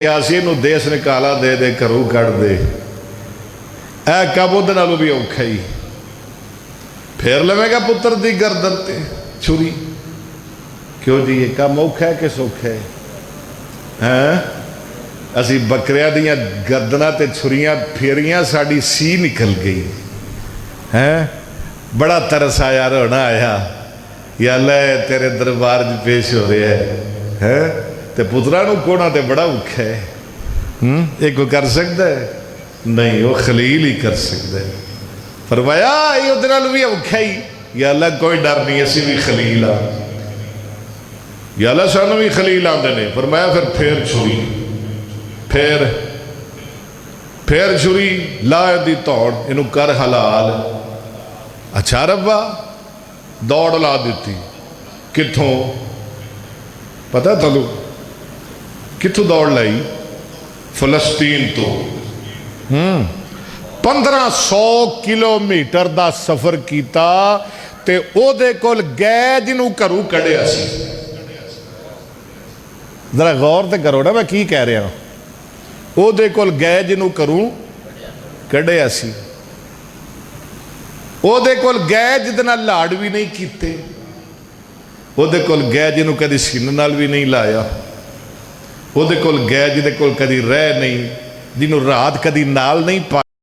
देश निकाला दे दे घरों कढ़ दे ऐ कब उहदे नालों भी औखा ही फेर लवेगा पुत्र दी गर्दन ते छुरी। क्यों जी ये काम औखा है कि सौखा है? असी बकरियां दियां गर्दनां ते छुरियां फेरियां साडी सी निकल गई है। बड़ा तरस आया, रोना आया, या लै तेरे दरबार च पेश हो रहा है ते पुत्रा नूं कोहना ते बड़ा औखा है। ये कोई कर सकता है? नहीं, वो खलील ही कर सकता है। फरमाया ये उहदे नाल भी औखा ही, या अल्लाह कोई डर नहीं, असी भी खलील आ, या अल्लाह सानू भी खलील आंदे ने। फरमाया फिर छुरी, फिर छुरी ला दी दौड़, इनू कर हलाल। अच्छा रब्बा, दौड़ ला दी। कित्थों पता तुहानू? कित्थों दौड़ लाई? फलस्तीन तो 1500 किलोमीटर का सफर किया ते ओदे कोल गै जिन्हों घरों कढ़िया सी। जरा गौर तो करो ना मैं की कह रहा। ओदे कोल गै जिन्हों घरों कढ़िया सी, ओदे कोल गै जिहदे नाल लाड़ भी नहीं कीते, ओदे कोल गै जिन्हों कदी सीने नाल भी नहीं लाया, ओदे कोल गै जिहदे कोल कदी रह नहीं, जिन्हों रात कदी नाल नहीं पा